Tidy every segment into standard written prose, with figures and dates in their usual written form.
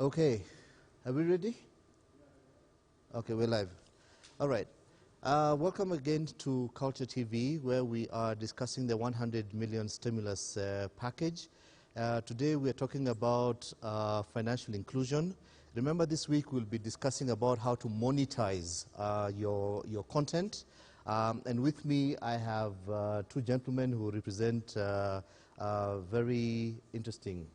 Okay, are we ready? Okay, we're live. All right. Welcome again to Culture TV, where we are discussing the 100 million stimulus package. Today we are talking about financial inclusion. Remember, this week we'll be discussing about how to monetize your content. And with me, I have two gentlemen who represent very interesting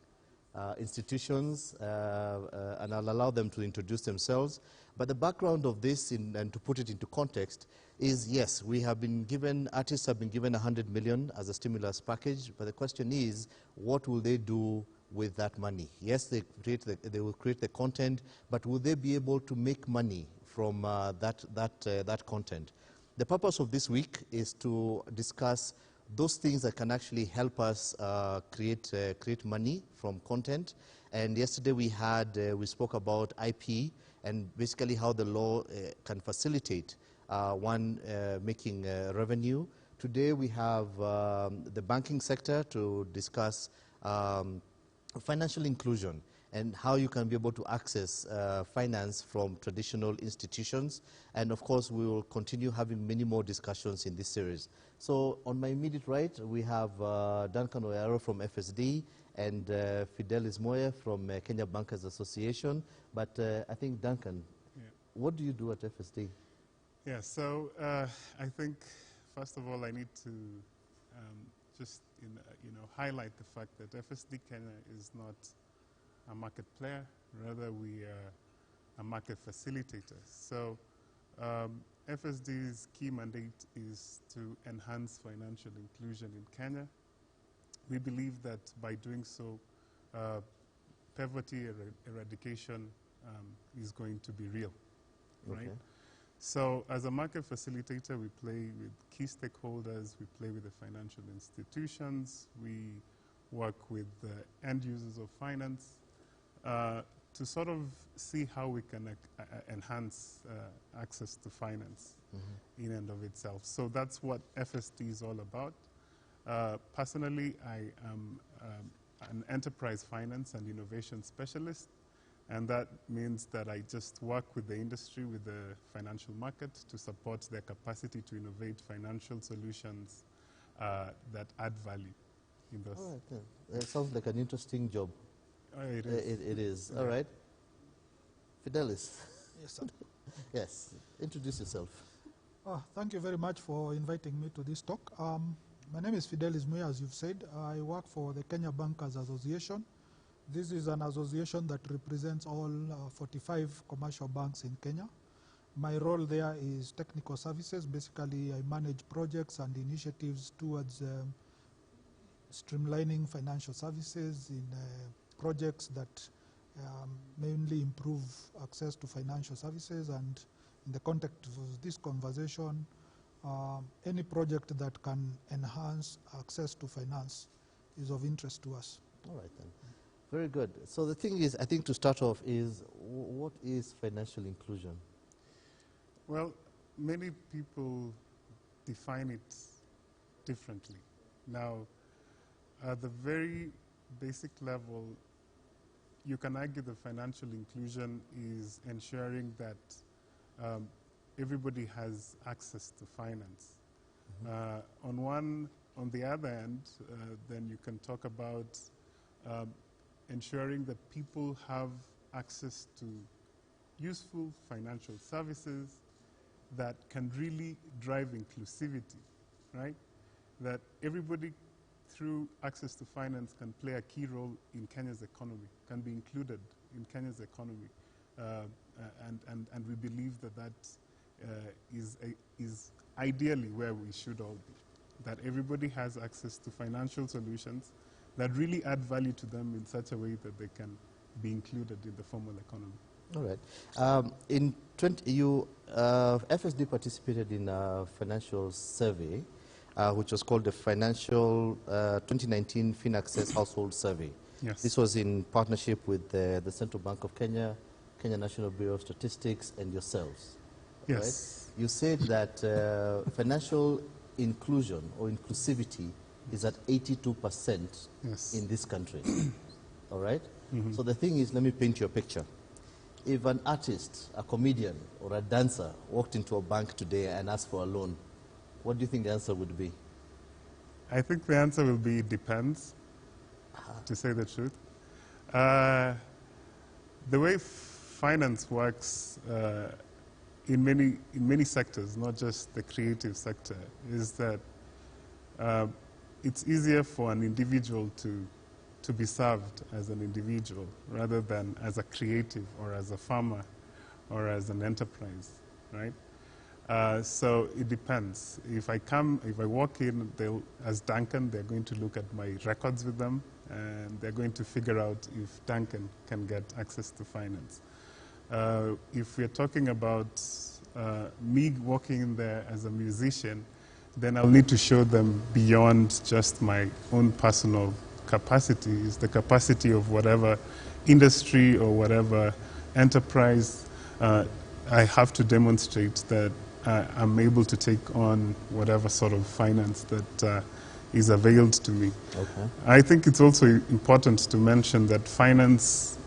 institutions, and I'll allow them to introduce themselves. But the background of this, and to put it into context, is yes, we have been given, artists have been given 100 million as a stimulus package, but the question is, what will they do with that money? Yes, they will create the content, but will they be able to make money from that content? The purpose of this week is to discuss those things that can actually help us create money from content. And yesterday we spoke about IP and basically how the law can facilitate one making revenue. Today we have the banking sector to discuss financial inclusion and how you can be able to access finance from traditional institutions. And of course, we will continue having many more discussions in this series. So on my immediate right, we have Duncan Oyaro from FSD and Fidelis Moya from Kenya Bankers Association. But I think, Duncan, what do you do at FSD? Yeah, so I think, first of all, I need to just highlight the fact that FSD Kenya is not a market player, rather we are a market facilitator. So FSD's key mandate is to enhance financial inclusion in Kenya. We believe that by doing so, poverty eradication is going to be real, right? Okay. So as a market facilitator, we play with key stakeholders, we play with the financial institutions, we work with the end users of finance, to sort of see how we can enhance access to finance in and of itself. So that's what FSD is all about. Personally, I am an enterprise finance and innovation specialist, and that means that I just work with the industry, with the financial market, to support their capacity to innovate financial solutions that add value in those. All right, yeah. That sounds like an interesting job. It is. It is. Yeah. All right. Fidelis. Yes, sir. Yes. Introduce yourself. Thank you very much for inviting me to this talk. My name is Fidelis Muya, as you've said. I work for the Kenya Bankers Association. This is an association that represents all 45 commercial banks in Kenya. My role there is technical services. Basically, I manage projects and initiatives towards streamlining financial services in projects that mainly improve access to financial services. And in the context of this conversation, any project that can enhance access to finance is of interest to us. All right, then. Very good. So the thing is, I think to start off is, what is financial inclusion? Well, many people define it differently. Now, at the very basic level, you can argue that financial inclusion is ensuring that everybody has access to finance. On the other end, then you can talk about ensuring that people have access to useful financial services that can really drive inclusivity, right? That everybody, through access to finance, can play a key role in Kenya's economy, can be included in Kenya's economy. And we believe that is ideally where we should all be, that everybody has access to financial solutions that really add value to them in such a way that they can be included in the formal economy. All right. FSD participated in a financial survey, which was called the Financial 2019 FinAccess Household Survey. Yes. This was in partnership with the Central Bank of Kenya, Kenya National Bureau of Statistics, and yourselves. Yes. Right? You said that financial inclusion or inclusivity is at 82% Yes. in this country. all right? So the thing is, let me paint you a picture. If an artist, a comedian, or a dancer walked into a bank today and asked for a loan, what do you think the answer would be? I think the answer will be depends, to say the truth. The way finance works in many sectors, not just the creative sector, is that it's easier for an individual to be served as an individual rather than as a creative or as a farmer or as an enterprise, right? So it depends. If I walk in as Duncan, they're going to look at my records with them, and they're going to figure out if Duncan can get access to finance. If we're talking about me walking in there as a musician, then I'll need to show them beyond just my own personal capacity. It's the capacity of whatever industry or whatever enterprise. I have to demonstrate that I'm able to take on whatever sort of finance that is availed to me. Okay. I think it's also important to mention that finance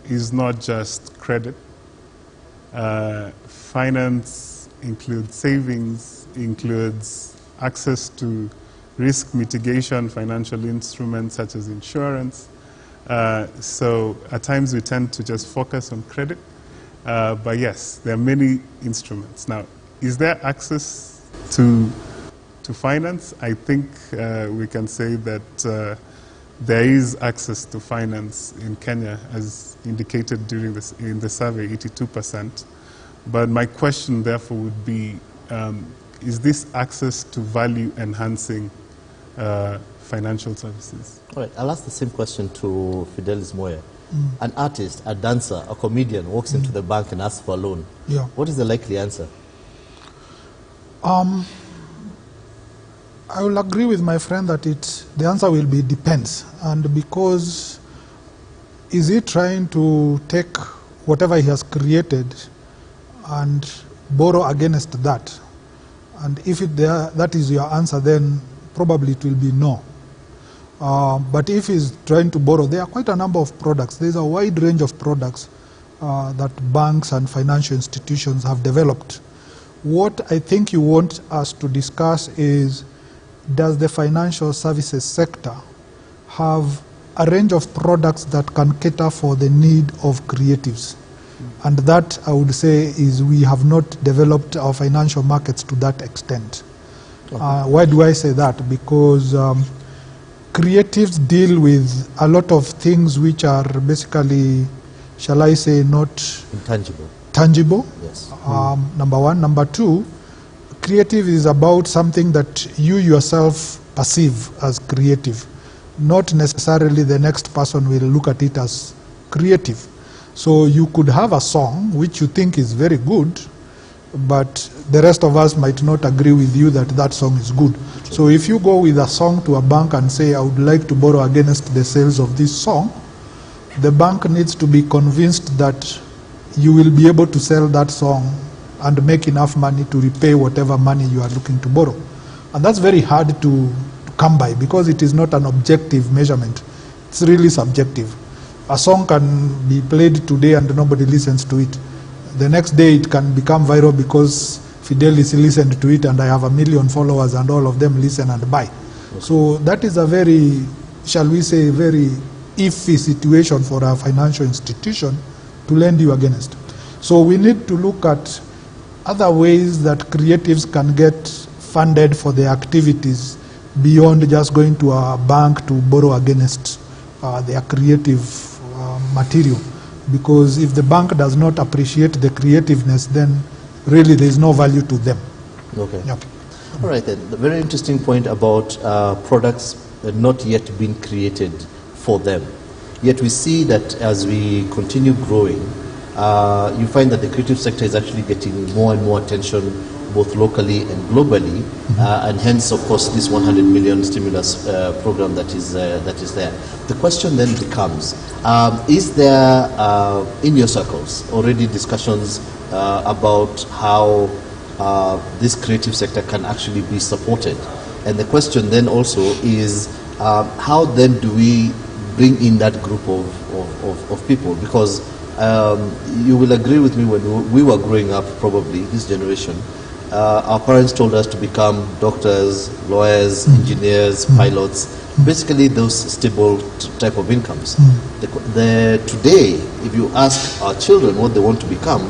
is not just credit. Finance includes savings, includes access to risk mitigation, financial instruments such as insurance. So at times we tend to just focus on credit. But yes, there are many instruments. Now, is there access to finance? I think we can say that there is access to finance in Kenya, as indicated during in the survey, 82%. But my question, therefore, would be, is this access to value-enhancing financial services? All right, I'll ask the same question to Fidelis Moya. An artist, a dancer, a comedian walks into the bank and asks for a loan. Yeah. What is the likely answer? I will agree with my friend that the answer will be depends. And because is he trying to take whatever he has created and borrow against that? And if that is your answer, then probably it will be no. But if he's trying to borrow, there are quite a number of products. There's a wide range of products that banks and financial institutions have developed. What I think you want us to discuss is, does the financial services sector have a range of products that can cater for the need of creatives? And that, I would say, is we have not developed our financial markets to that extent. Okay. Why do I say that? Because creatives deal with a lot of things which are basically, shall I say, not tangible. Yes. Number one. Number two, creative is about something that you yourself perceive as creative. Not necessarily the next person will look at it as creative. So you could have a song which you think is very good, but the rest of us might not agree with you that that song is good. So if you go with a song to a bank and say, I would like to borrow against the sales of this song, the bank needs to be convinced that you will be able to sell that song and make enough money to repay whatever money you are looking to borrow. And that's very hard to come by because it is not an objective measurement. It's really subjective. A song can be played today and nobody listens to it. The next day it can become viral because Fidelis listened to it and I have 1 million followers and all of them listen and buy. Okay. So that is a very, shall we say, very iffy situation for a financial institution to lend you against. So we need to look at other ways that creatives can get funded for their activities beyond just going to a bank to borrow against their creative material. Because if the bank does not appreciate the creativeness, then really there is no value to them. Okay. Yep. All right then. The very interesting point about products not yet being created for them. Yet we see that as we continue growing, you find that the creative sector is actually getting more and more attention, both locally and globally, and hence, of course, this 100 million stimulus program that is there. The question then becomes, is there, in your circles, already discussions about how this creative sector can actually be supported? And the question then also is, how then do we bring in that group of people? Because you will agree with me, when we were growing up, probably, this generation, our parents told us to become doctors, lawyers, engineers, pilots, basically those stable type of incomes. Today, if you ask our children what they want to become,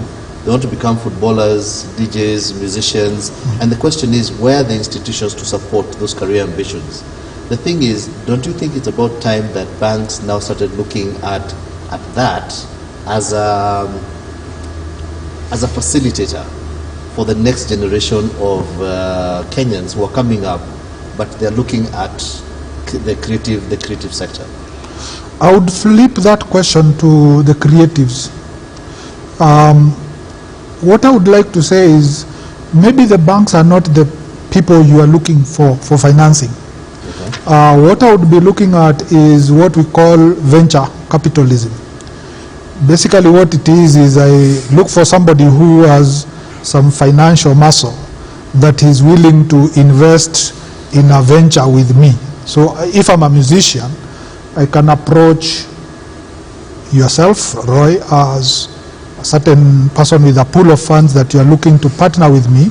they want to become footballers, DJs, musicians, and the question is, where are the institutions to support those career ambitions? The thing is, don't you think it's about time that banks now started looking at that as a facilitator for the next generation of Kenyans who are coming up, but they're looking at the creative sector? I would flip that question to the creatives. What I would like to say is, maybe the banks are not the people you are looking for financing. Okay. What I would be looking at is what we call venture capitalism. Basically what it is I look for somebody who has some financial muscle that is willing to invest in a venture with me. So if I'm a musician, I can approach yourself, Roy, as a certain person with a pool of funds that you are looking to partner with me,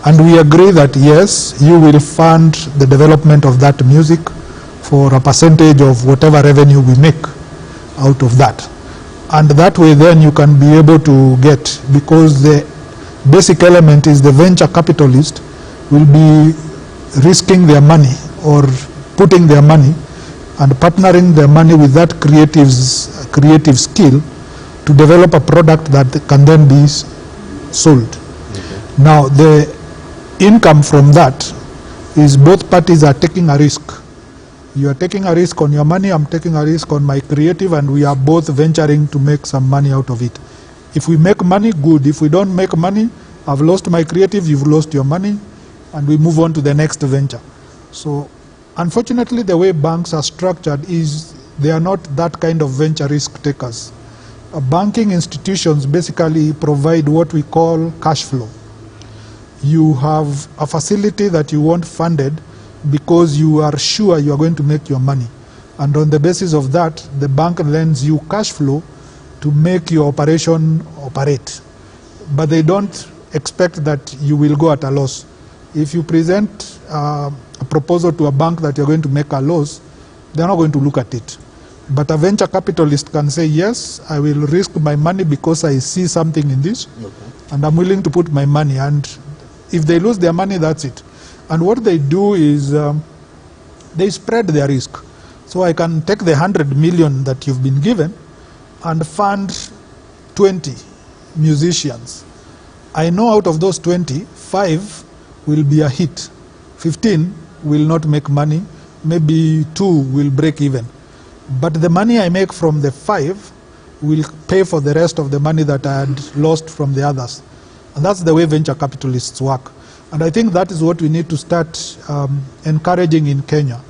and we agree that yes, you will fund the development of that music for a percentage of whatever revenue we make out of that. And that way then you can be able to get, because the basic element is the venture capitalist will be risking their money or putting their money and partnering their money with that creative skill to develop a product that can then be sold. Okay. Now the income from that is both parties are taking a risk. You are taking a risk on your money, I'm taking a risk on my creative, and we are both venturing to make some money out of it. If we make money, good. If we don't make money, I've lost my creative, you've lost your money, and we move on to the next venture. So unfortunately, the way banks are structured is they are not that kind of venture risk takers. Banking institutions basically provide what we call cash flow. You have a facility that you want funded because you are sure you are going to make your money. And on the basis of that, the bank lends you cash flow to make your operation operate. But they don't expect that you will go at a loss. If you present a proposal to a bank that you're going to make a loss, they're not going to look at it. But a venture capitalist can say, yes, I will risk my money because I see something in this, okay, and I'm willing to put my money. And if they lose their money, that's it. And what they do is they spread their risk. So I can take the 100 million that you've been given and fund 20 musicians. I know out of those 20, 5 will be a hit. 15 will not make money. Maybe 2 will break even. But the money I make from the 5 will pay for the rest of the money that I had lost from the others. And that's the way venture capitalists work. And I think that is what we need to start encouraging in Kenya,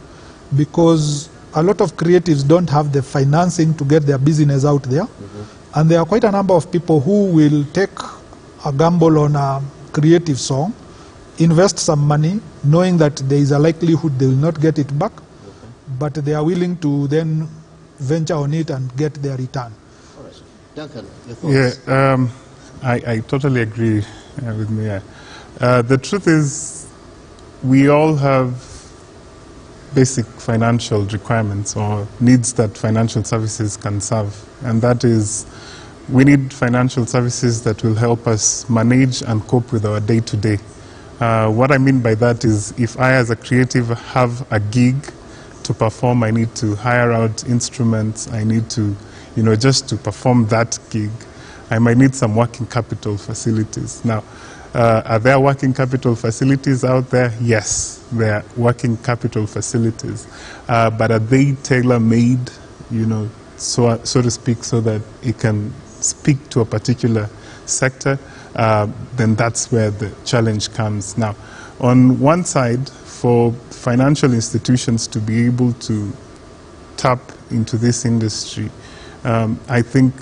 because a lot of creatives don't have the financing to get their business out there. Mm-hmm. And there are quite a number of people who will take a gamble on a creative song, invest some money, knowing that there is a likelihood they will not get it back, but they are willing to then venture on it and get their return. All right. Duncan, your thoughts? Yeah, I totally agree with Mia. The truth is, we all have basic financial requirements or needs that financial services can serve, and that is, we need financial services that will help us manage and cope with our day-to-day. What I mean by that is, if I as a creative have a gig to perform, I need to hire out instruments, I need to, just to perform that gig, I might need some working capital facilities. Now, are there working capital facilities out there? Yes, there are working capital facilities. But are they tailor-made, so to speak, so that it can speak to a particular sector? Then that's where the challenge comes. Now, on one side, for financial institutions to be able to tap into this industry, I think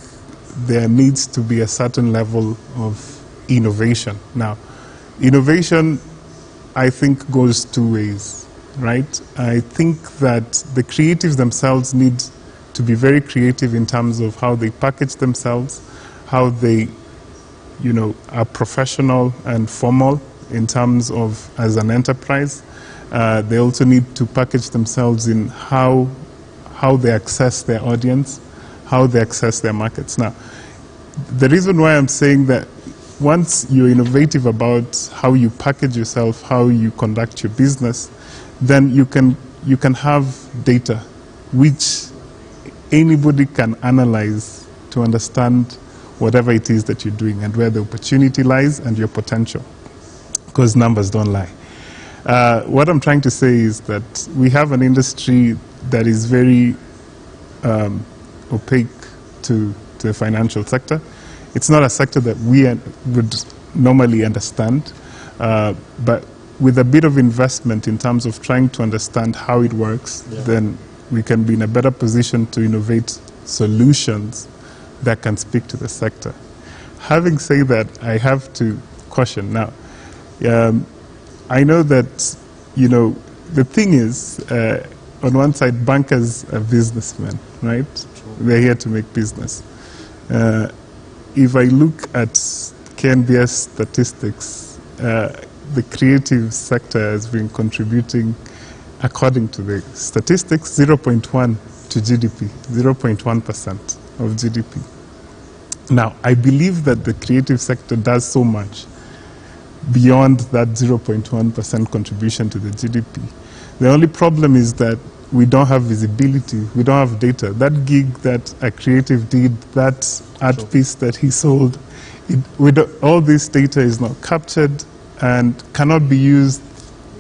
there needs to be a certain level of innovation. Now, innovation, I think, goes two ways, right? I think that the creatives themselves need to be very creative in terms of how they package themselves, how they, are professional and formal in terms of as an enterprise. They also need to package themselves in how they access their audience, how they access their markets. Now, the reason why I'm saying that once you're innovative about how you package yourself, how you conduct your business, then you can have data which anybody can analyze to understand whatever it is that you're doing and where the opportunity lies and your potential, because numbers don't lie. What I'm trying to say is that we have an industry that is very opaque to the financial sector. It's not a sector that we would normally understand, but with a bit of investment in terms of trying to understand how it works, then we can be in a better position to innovate solutions that can speak to the sector. Having said that, I have to caution now. I know that, the thing is, on one side, bankers are businessmen, right? They're here to make business. If I look at KNBS statistics, the creative sector has been contributing, according to the statistics, 0.1 to GDP, 0.1% of GDP. Now, I believe that the creative sector does so much beyond that 0.1% contribution to the GDP. The only problem is that we don't have visibility, we don't have data. That gig that a creative did, that art piece that he sold, all this data is not captured and cannot be used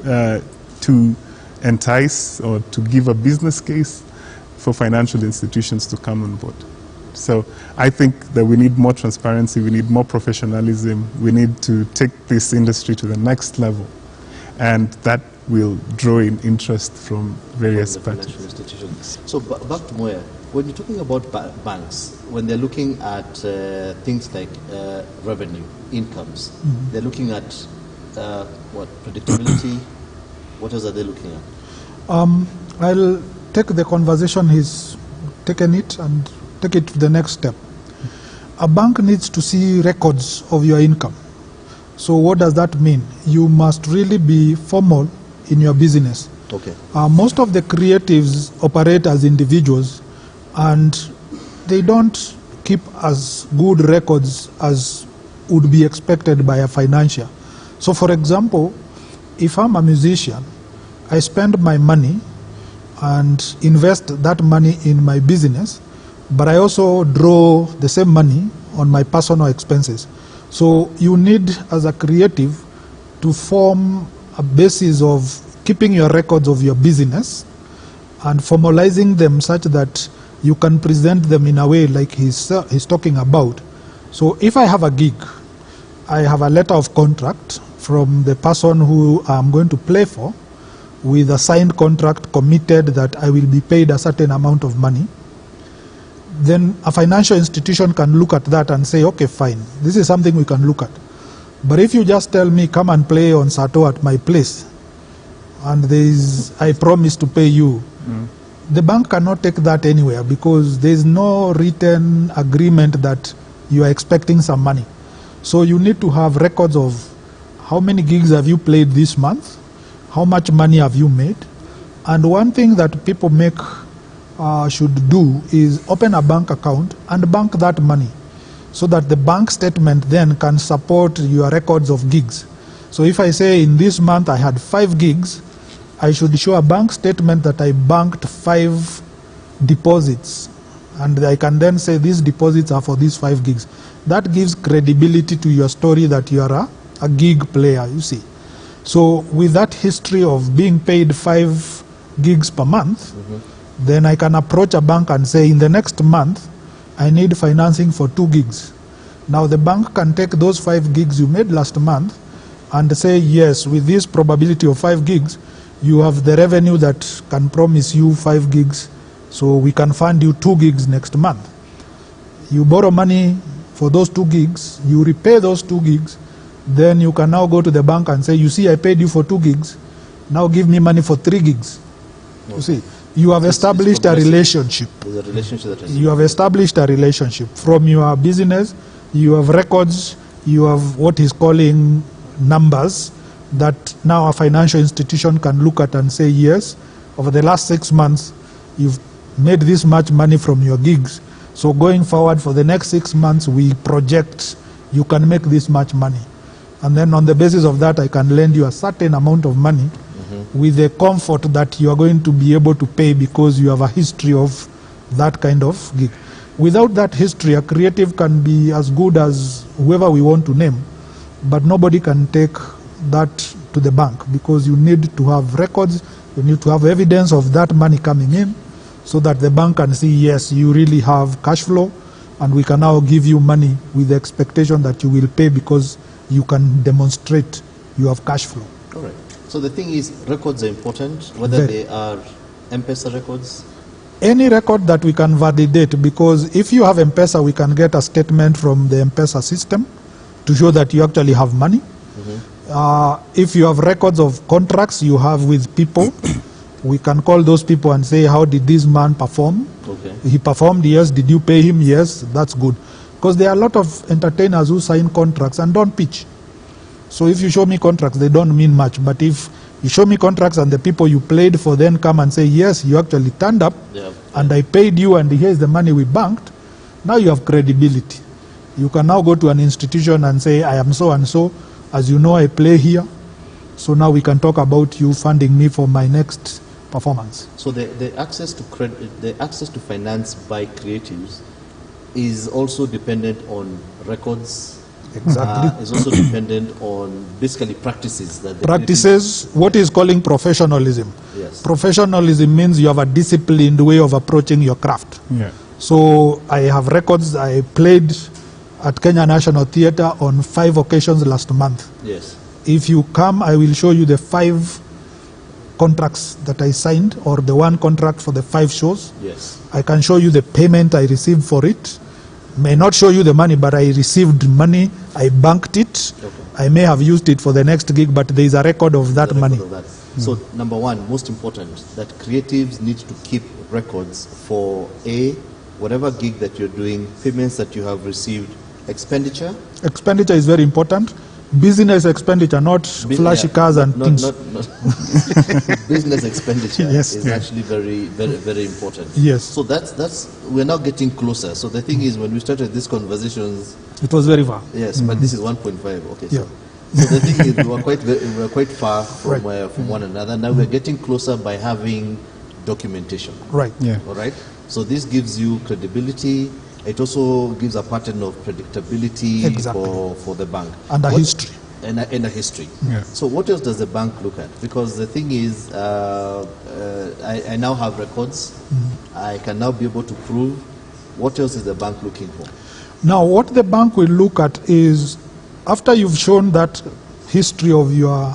to entice or to give a business case for financial institutions to come on board. So I think that we need more transparency, we need more professionalism, we need to take this industry to the next level, and that will draw in interest from various parties. So back to Moya, when you're talking about banks, when they're looking at things like revenue, incomes, they're looking at what, predictability? What else are they looking at? I'll take the conversation he's taken it and take it to the next step. A bank needs to see records of your income. So what does that mean? You must really be formal in your business. Okay. Most of the creatives operate as individuals, and they don't keep as good records as would be expected by a financier. So for example, if I'm a musician, I spend my money and invest that money in my business, but I also draw the same money on my personal expenses. So you need, as a creative, to form a basis of keeping your records of your business and formalizing them such that you can present them in a way like he's talking about. So if I have a gig, I have a letter of contract from the person who I'm going to play for, with a signed contract committed that I will be paid a certain amount of money. Then a financial institution can look at that and say, okay, fine, this is something we can look at. But if you just tell me, come and play on Sato at my place, and I promise to pay you, the bank cannot take that anywhere, because there's no written agreement that you are expecting some money. So you need to have records of how many gigs have you played this month, how much money have you made. And one thing that people should do is open a bank account and bank that money, so that the bank statement then can support your records of gigs. So if I say in this month I had 5 gigs, I should show a bank statement that I banked 5 deposits, and I can then say these deposits are for these 5 gigs. That gives credibility to your story that you are a gig player, you see. So with that history of being paid 5 gigs per month, then I can approach a bank and say, in the next month, I need financing for 2 gigs. Now the bank can take those 5 gigs you made last month and say, yes, with this probability of 5 gigs, you have the revenue that can promise you 5 gigs, so we can fund you 2 gigs next month. You borrow money for those 2 gigs, you repay those 2 gigs, then you can now go to the bank and say, you see, I paid you for 2 gigs, now give me money for 3 gigs. You see, You have established a relationship. There's a relationship that has You have established a relationship. From your business, you have records, you have what is calling numbers that now a financial institution can look at and say, yes, over the last 6 months, you've made this much money from your gigs. So going forward for the next 6 months, we project you can make this much money. And then on the basis of that, I can lend you a certain amount of money with the comfort that you are going to be able to pay because you have a history of that kind of gig. Without that history, a creative can be as good as whoever we want to name, but nobody can take that to the bank because you need to have records, you need to have evidence of that money coming in so that the bank can see, yes, you really have cash flow, and we can now give you money with the expectation that you will pay because you can demonstrate you have cash flow. All right. So the thing is, records are important, whether they are M-Pesa records? Any record that we can validate, because if you have M-Pesa, we can get a statement from the M-Pesa system to show that you actually have money. If you have records of contracts you have with people, we can call those people and say, how did this man perform? Okay. He performed, yes. Did you pay him? Yes. That's good. Because there are a lot of entertainers who sign contracts and don't pitch. So if you show me contracts, they don't mean much. But if you show me contracts and the people you played for then come and say, yes, you actually turned up, and I paid you, and here's the money we banked, now you have credibility. You can now go to an institution and say, I am so and so. As you know, I play here. So now we can talk about you funding me for my next performance. So the access to credit, the access to finance by creatives is also dependent on records. Exactly. Is also dependent on basically practices that what is calling professionalism. Yes. Professionalism means you have a disciplined way of approaching your craft. Yeah. So I have records. I played at Kenya National Theatre on 5 occasions last month. Yes. If you come, I will show you the 5 contracts that I signed, or the 1 contract for the 5 shows. Yes. I can show you the payment I received for it. May not show you the money, but I received money, I banked it. Okay. I may have used it for the next gig, but there is a record of that money. So number one, most important, that creatives need to keep records for whatever gig that you're doing, payments that you have received, expenditure. Expenditure is very important. Business expenditure, not flashy cars and things. Business expenditure yes, is actually very, very, very important. Yes. So we're now getting closer. So the thing is, when we started these conversations, it was very far. Yes, but this is 1.5. Okay. Yeah. So the thing is, we were quite far from from one another. Now we're getting closer by having documentation. Right. Yeah. All right. So this gives you credibility. It also gives a pattern of predictability for the bank. And a history. And a history. Yeah. So what else does the bank look at? Because the thing is, I now have records. I can now be able to prove. What else is the bank looking for? Now, what the bank will look at is, after you've shown that history of your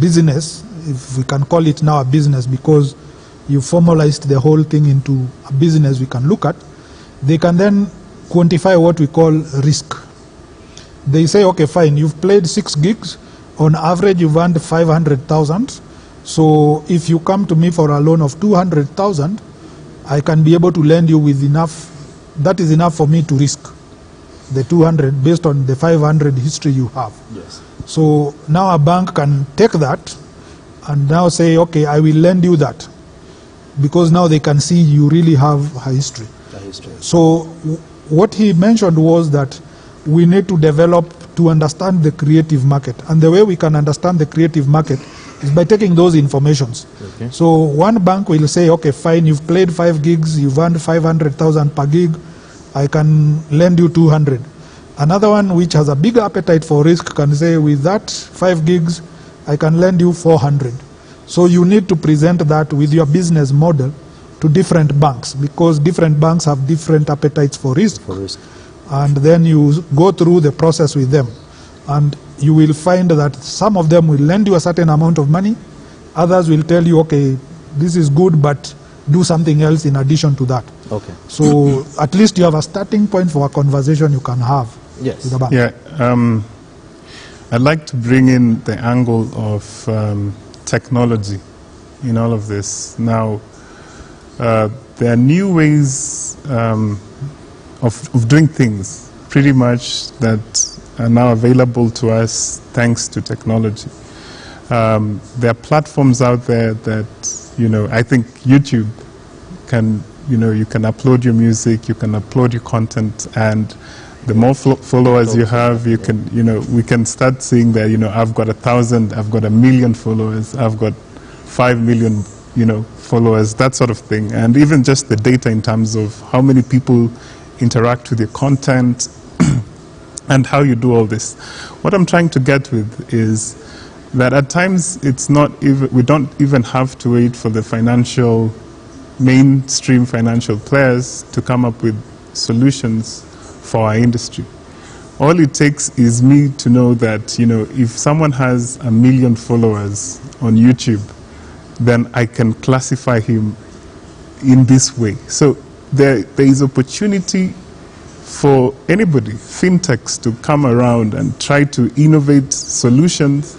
business, if we can call it now a business because you formalized the whole thing into a business we can look at, they can then quantify what we call risk. They say, okay, fine, you've played 6 gigs. On average, you've earned 500,000. So if you come to me for a loan of 200,000, I can be able to lend you with enough. That is enough for me to risk the 200 based on the 500 history you have. Yes. So now a bank can take that and now say, okay, I will lend you that, because now they can see you really have a history. So what he mentioned was that we need to develop to understand the creative market. And the way we can understand the creative market is by taking those informations. Okay. So one bank will say, okay, fine, you've played 5 gigs, you've earned 500,000 per gig, I can lend you 200. Another one which has a bigger appetite for risk can say, with that 5 gigs, I can lend you 400. So you need to present that with your business model to different banks, because different banks have different appetites for risk. And then you go through the process with them. And you will find that some of them will lend you a certain amount of money. Others will tell you, okay, this is good, but do something else in addition to that. Okay. So at least you have a starting point for a conversation you can have with the bank. Yeah. I'd like to bring in the angle of technology in all of this. Now, there are new ways of doing things, pretty much, that are now available to us thanks to technology. There are platforms out there that, I think YouTube can, you can upload your music, you can upload your content, and the more followers you have, you can, we can start seeing that, I've got 1,000, I've got 1 million followers, I've got 5 million, followers, that sort of thing. And even just the data in terms of how many people interact with your content and how you do all this. What I'm trying to get with is that at times it's not even, we don't even have to wait for the mainstream financial players to come up with solutions for our industry. All it takes is me to know that, if someone has 1 million followers on YouTube, then I can classify him in this way. So there is opportunity for anybody, fintechs, to come around and try to innovate solutions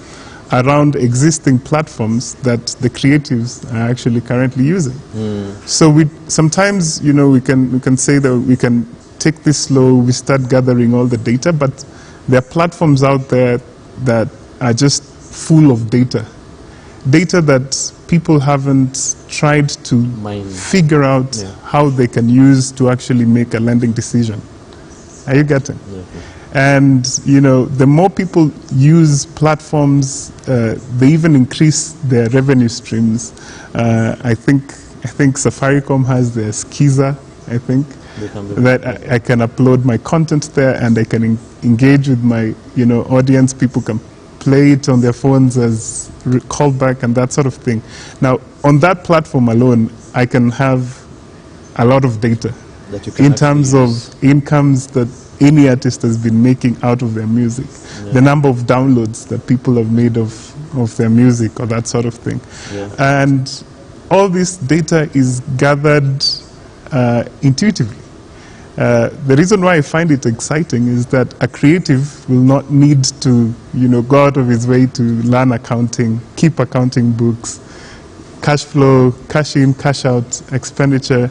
around existing platforms that the creatives are actually currently using. So sometimes, we can say that we can take this slow, we start gathering all the data, but there are platforms out there that are just full of data that people haven't tried to figure out how they can use to actually make a lending decision. Are you getting? Yeah. And, the more people use platforms, they even increase their revenue streams. I think Safaricom has their Skiza, I think, that I can upload my content there and I can engage with my, audience. People can play it on their phones as callback and that sort of thing. Now, on that platform alone, I can have a lot of data in terms of incomes that any artist has been making out of their music, the number of downloads that people have made of their music or that sort of thing. And all this data is gathered intuitively. The reason why I find it exciting is that a creative will not need to, go out of his way to learn accounting, keep accounting books, cash flow, cash in, cash out, expenditure.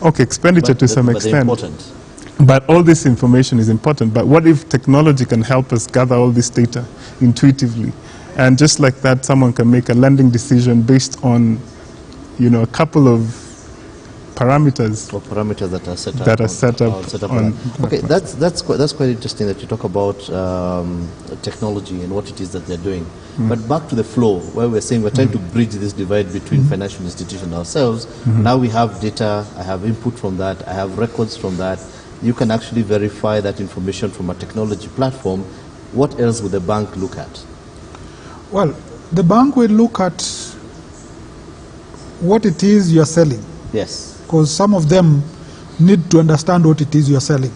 Okay, expenditure to some extent. Important. But all this information is important. But what if technology can help us gather all this data intuitively? And just like that, someone can make a lending decision based on, a couple of parameters. Or parameters that are set up. That are set up. Okay, that's quite interesting that you talk about technology and what it is that they're doing. But back to the flow, where we're saying we're trying to bridge this divide between financial institutions ourselves. Now we have data, I have input from that, I have records from that. You can actually verify that information from a technology platform. What else would the bank look at? Well, the bank will look at what it is you're selling. Yes. Because some of them need to understand what it is you're selling.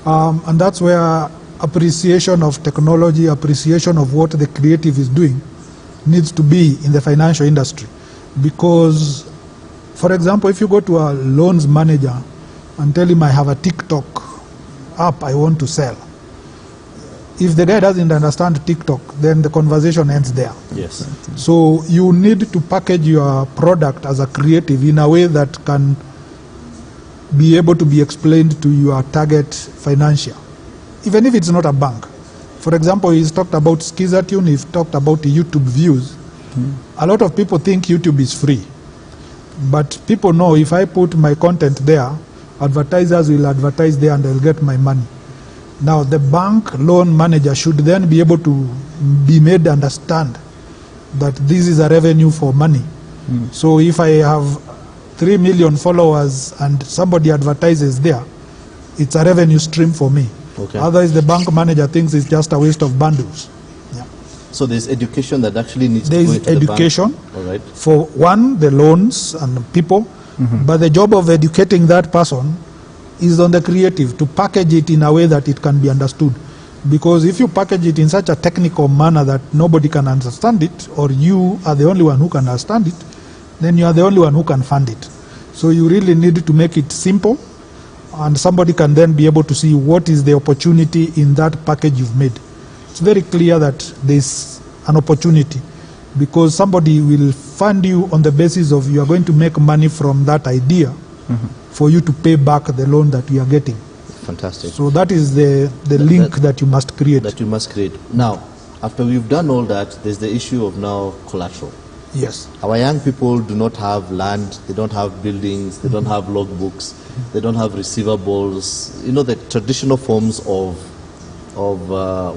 And that's where appreciation of technology, appreciation of what the creative is doing needs to be in the financial industry. Because, for example, if you go to a loans manager and tell him I have a TikTok app I want to sell, if the guy doesn't understand TikTok, then the conversation ends there. Yes. So you need to package your product as a creative in a way that can be able to be explained to your target financial, even if it's not a bank. For example, he's talked about Skizatune, he's talked about YouTube views. A lot of people think YouTube is free. But people know if I put my content there, advertisers will advertise there and they'll get my money. Now, the bank loan manager should then be able to be made to understand that this is a revenue for money. So if I have 3 million followers and somebody advertises there, it's a revenue stream for me. Okay. Otherwise, the bank manager thinks it's just a waste of bundles. Yeah. So there's education that actually needs there to go is into education the bank. All right. For one, the loans and people, but the job of educating that person is on the creative to package it in a way that it can be understood. Because if you package it in such a technical manner that nobody can understand it, or you are the only one who can understand it, then you are the only one who can fund it. So you really need to make it simple, and somebody can then be able to see what is the opportunity in that package you've made. It's very clear that there's an opportunity. because somebody will fund you on the basis of you are going to make money from that idea for you to pay back the loan that you are getting. Fantastic. So that is the link that you must create. That you must create. Now, after we've done all that, there's the issue of now collateral. Yes. Our young people do not have land, they don't have buildings, they don't have logbooks, they don't have receivables, you know, the traditional forms of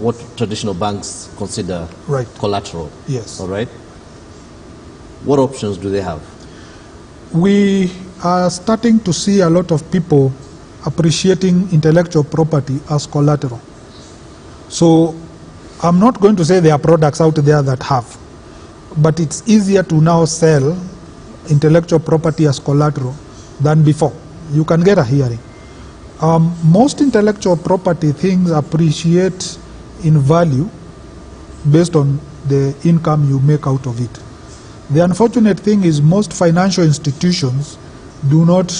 what traditional banks consider collateral. Yes. All right? What options do they have? We are starting to see a lot of people appreciating intellectual property as collateral. So I'm not going to say there are products out there that have, but it's easier to now sell intellectual property as collateral than before. You can get a hearing. Most intellectual property things appreciate in value based on the income you make out of it. The unfortunate thing is most financial institutions do not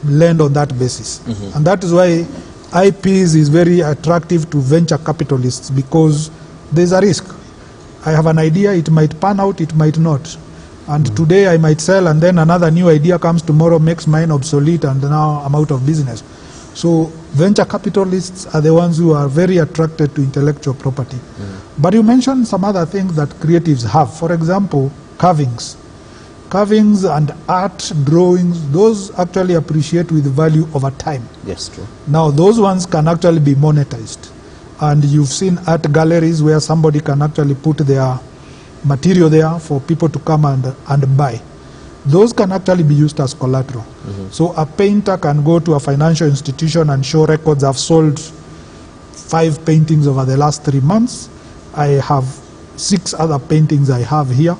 lend on that basis. And that is why IPs is very attractive to venture capitalists, because there's a risk. I have an idea, it might pan out, it might not. And today I might sell, and then another new idea comes tomorrow, makes mine obsolete, and now I'm out of business. So venture capitalists are the ones who are very attracted to intellectual property. But you mentioned some other things that creatives have. For example, carvings. Carvings and art, drawings, those actually appreciate with value over time. Yes, true. Now, those ones can actually be monetized. And you've seen art galleries where somebody can actually put their material there for people to come and buy. Those can actually be used as collateral. So a painter can go to a financial institution and show records. I've sold 5 paintings over the last 3 months. I have 6 other paintings I have here.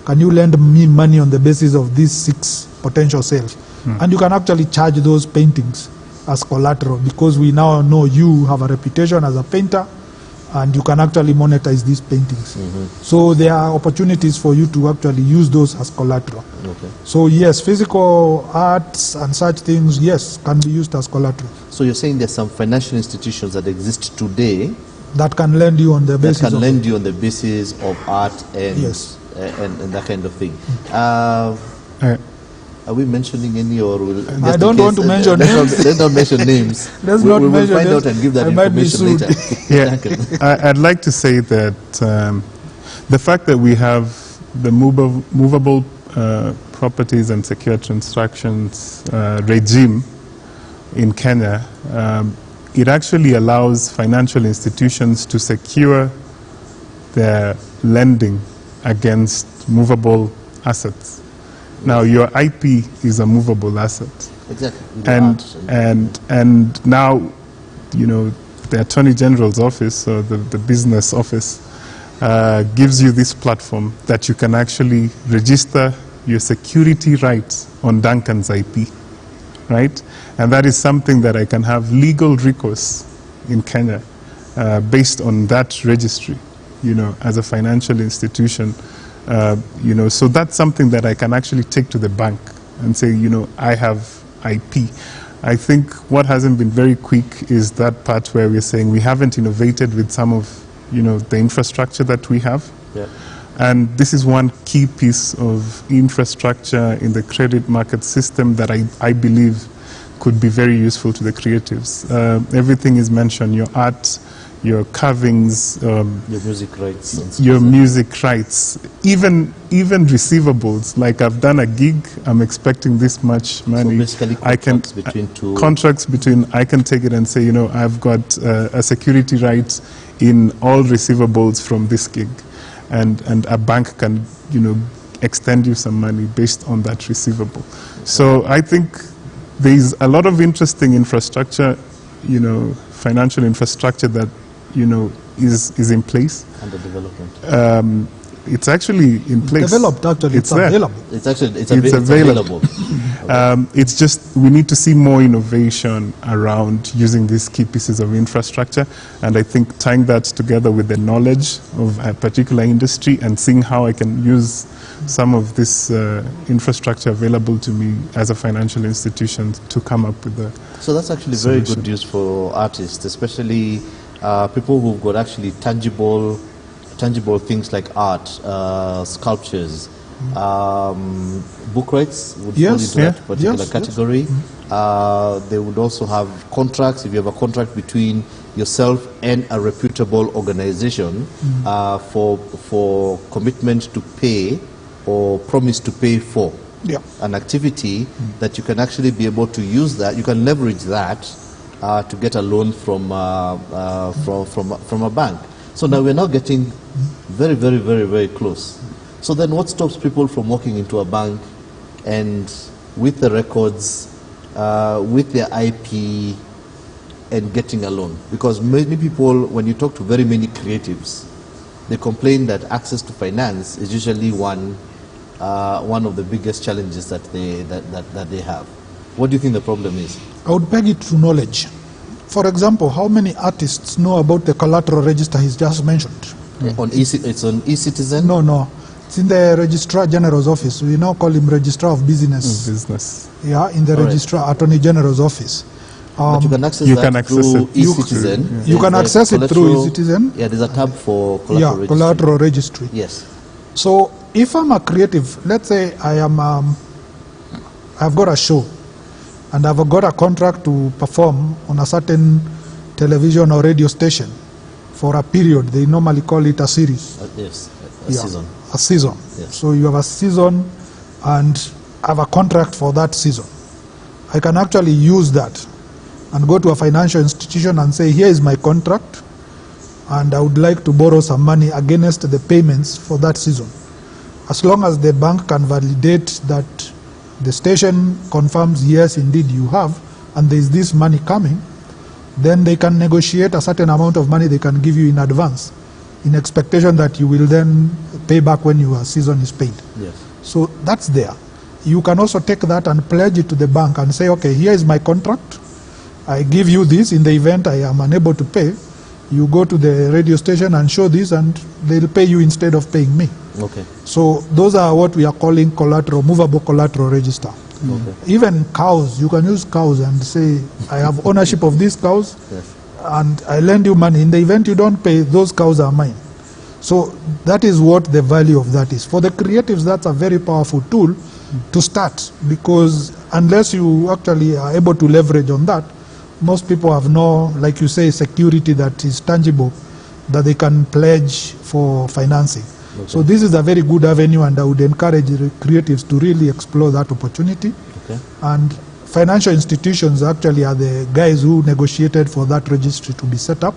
Can you lend me money on the basis of these 6 potential sales? And you can actually charge those paintings as collateral, because we now know you have a reputation as a painter and you can actually monetize these paintings. So there are opportunities for you to actually use those as collateral. So yes, physical arts and such things, yes, can be used as collateral. So you're saying there's some financial institutions that exist today that can lend you on the basis that can lend you on the basis of art and yes. And that kind of thing. Are we mentioning any, or will I don't want to mention names. Let's not mention names. Let's we'll mention find names. out and give that I might be information sued. later. Yeah, I'd like to say that the fact that we have the movable properties and secure transactions regime in Kenya, it actually allows financial institutions to secure their lending against movable assets. Now, your IP is a movable asset. Exactly. And now, you know, the Attorney General's office, or the business office, gives you this platform that you can actually register your security rights on Duncan's IP, right? And that is something that I can have legal recourse in Kenya based on that registry, you know, as a financial institution. You know, so that's something that I can actually take to the bank and say, you know, I have IP. I think what hasn't been very quick is that part where we're saying we haven't innovated with some of, you know, the infrastructure that we have. And this is one key piece of infrastructure in the credit market system that I believe could be very useful to the creatives. Everything is mentioned, your art, your carvings, your music rights. Your music rights, even receivables. Like, I've done a gig, I'm expecting this much money. So basically contracts between I can take it and say, you know, I've got a security right in all receivables from this gig. And a bank can, you know, extend you some money based on that receivable. So I think there's a lot of interesting infrastructure, you know, financial infrastructure that, you know, is in place. Under development. It's actually in place. Developed, actually. It's available. It's available. It's just we need to see more innovation around using these key pieces of infrastructure, and I think tying that together with the knowledge of a particular industry and seeing how I can use some of this infrastructure available to me as a financial institution to come up with a So that's actually solution. Very good news for artists, especially people who've got actually tangible tangible things like art, sculptures, book rights would fall into that particular category. They would also have contracts. If you have a contract between yourself and a reputable organization for commitment to pay or promise to pay for an activity, that you can actually be able to use that, you can leverage that to get a loan from a bank. So now we're now getting very, very, very, very close. So then what stops people from walking into a bank and with the records, with their IP, and getting a loan? Because many people, when you talk to very many creatives, they complain that access to finance is usually one of the biggest challenges that they have. What do you think the problem is? I would peg it to knowledge. For example, how many artists know about the collateral register he's just mentioned? It's on eCitizen? No. It's in the Registrar General's office. We now call him Registrar of Business. Yeah, in the Registrar Attorney General's office. But you can access that through eCitizen. You can access it through eCitizen. Yeah, there's a tab for collateral registry. Collateral registry. Yes. So if I'm a creative, let's say I've got a show and I've got a contract to perform on a certain television or radio station for a period. They normally call it a series. Yes, a season. A season. Yes. So you have a season and have a contract for that season. I can actually use that and go to a financial institution and say, here is my contract, and I would like to borrow some money against the payments for that season. As long as the bank can validate that the station confirms, yes, indeed you have, and there is this money coming, then they can negotiate a certain amount of money they can give you in advance, in expectation that you will then pay back when your season is paid. Yes. So that's there. You can also take that and pledge it to the bank and say, okay, here is my contract. I give you this in the event I am unable to pay. You go to the radio station and show this, and they'll pay you instead of paying me. Okay. So those are what we are calling collateral, movable collateral register. Okay. Even cows, you can use cows and say, I have ownership of these cows, and I lend you money. In the event you don't pay, those cows are mine. So that is what the value of that is. For the creatives, that's a very powerful tool to start, because unless you actually are able to leverage on that, most people have no, like you say, security that is tangible, that they can pledge for financing. Okay. So this is a very good avenue, and I would encourage creatives to really explore that opportunity. Okay. And financial institutions actually are the guys who negotiated for that registry to be set up,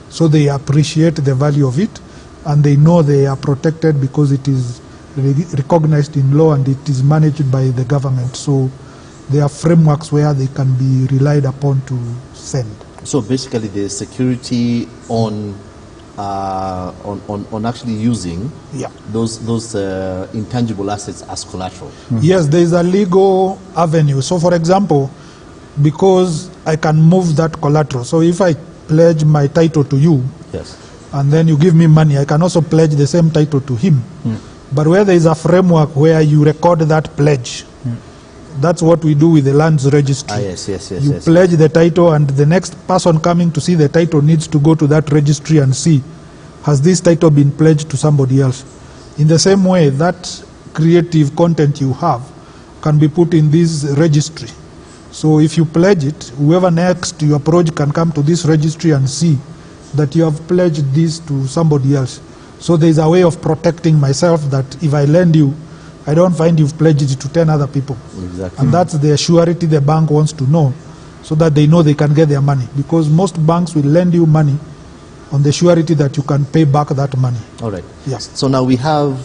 so they appreciate the value of it, and they know they are protected because it is recognized in law and it is managed by the government. So there are frameworks where they can be relied upon to send. So basically the security on actually using those intangible assets as collateral. Yes, there is a legal avenue. So for example, because I can move that collateral, so if I pledge my title to you, and then you give me money, I can also pledge the same title to him. But where there is a framework where you record that pledge, that's what we do with the lands registry. You pledge the title, and the next person coming to see the title needs to go to that registry and see, has this title been pledged to somebody else? In the same way, that creative content you have can be put in this registry. So if you pledge it, whoever next you approach can come to this registry and see that you have pledged this to somebody else. So there is a way of protecting myself, that if I lend you, I don't find you've pledged it to 10 other people. Exactly. And that's the surety the bank wants to know, so that they know they can get their money. Because most banks will lend you money on the surety that you can pay back that money. All right. Yes. So now we have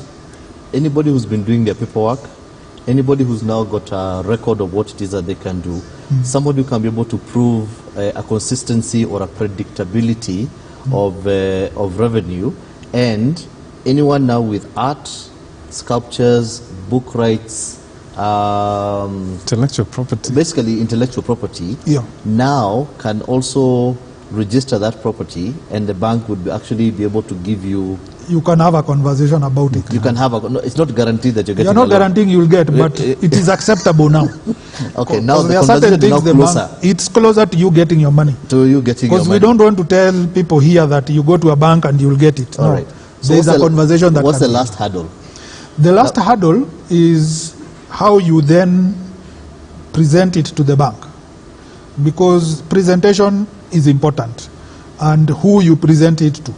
anybody who's been doing their paperwork, anybody who's now got a record of what it is that they can do, somebody who can be able to prove a consistency or a predictability of revenue, and anyone now with art, sculptures, book rights, intellectual property. Basically intellectual property, now can also register that property, and the bank would actually be able to give you... You can have a conversation about it. You can have a... No, it's not guaranteed that you're getting... You're not guaranteeing you'll get, but it is acceptable now. Okay, now the conversation is now closer. It's closer to you getting your money. To you getting your money. Because we don't want to tell people here that you go to a bank and you'll get it. No. All right. So there's a conversation that what's can the be last hurdle? The last hurdle is how you then present it to the bank, because presentation is important, and who you present it to,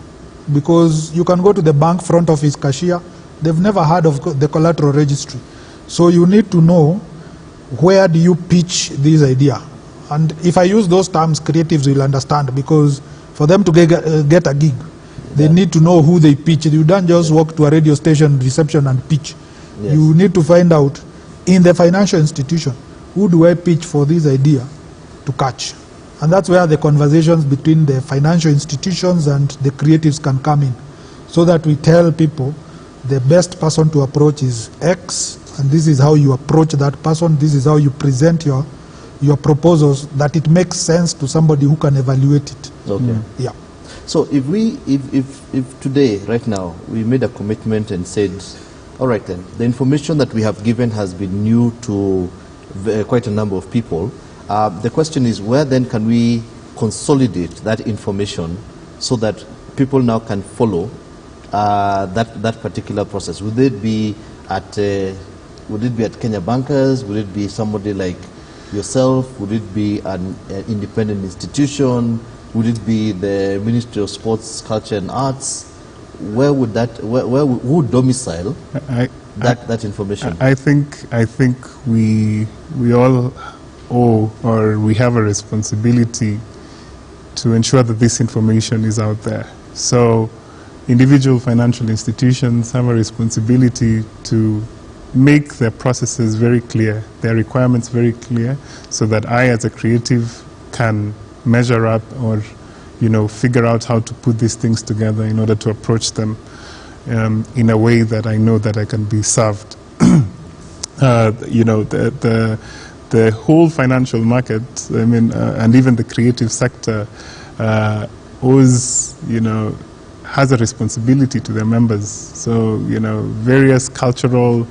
because you can go to the bank front office cashier, they've never heard of the collateral registry. So you need to know, where do you pitch this idea? And if I use those terms, creatives will understand, because for them to get a gig, they need to know who they pitch. You don't just walk to a radio station reception and pitch. Yes. You need to find out, in the financial institution, who do I pitch for this idea to catch? And that's where the conversations between the financial institutions and the creatives can come in, so that we tell people the best person to approach is X, and this is how you approach that person, this is how you present your proposals, that it makes sense to somebody who can evaluate it. Okay. Yeah. So if today, right now, we made a commitment and said, all right then, the information that we have given has been new to quite a number of people. The question is, where then can we consolidate that information so that people now can follow that particular process? Would it be at Kenya Bankers? Would it be somebody like yourself? Would it be an independent institution? Would it be the Ministry of Sports, Culture and Arts? Where would who would domicile that information? I think we all owe, or we have a responsibility to ensure that this information is out there. So individual financial institutions have a responsibility to make their processes very clear, their requirements very clear, so that I as a creative can measure up, or figure out how to put these things together in order to approach them in a way that I know that I can be served. The whole financial market, and even the creative sector owes, has a responsibility to their members. So, various cultural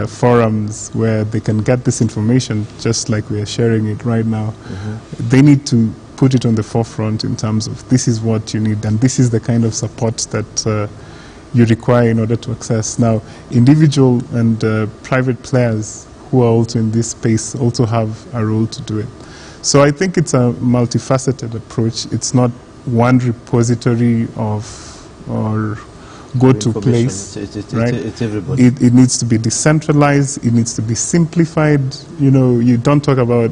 forums where they can get this information, just like we are sharing it right now. Mm-hmm. They need to put it on the forefront in terms of, this is what you need, and this is the kind of support that you require in order to access. Now, individual and private players who are also in this space also have a role to do it. So I think it's a multifaceted approach. It's not one repository or go-to place, right? It's everybody. It needs to be decentralized. It needs to be simplified. You don't talk about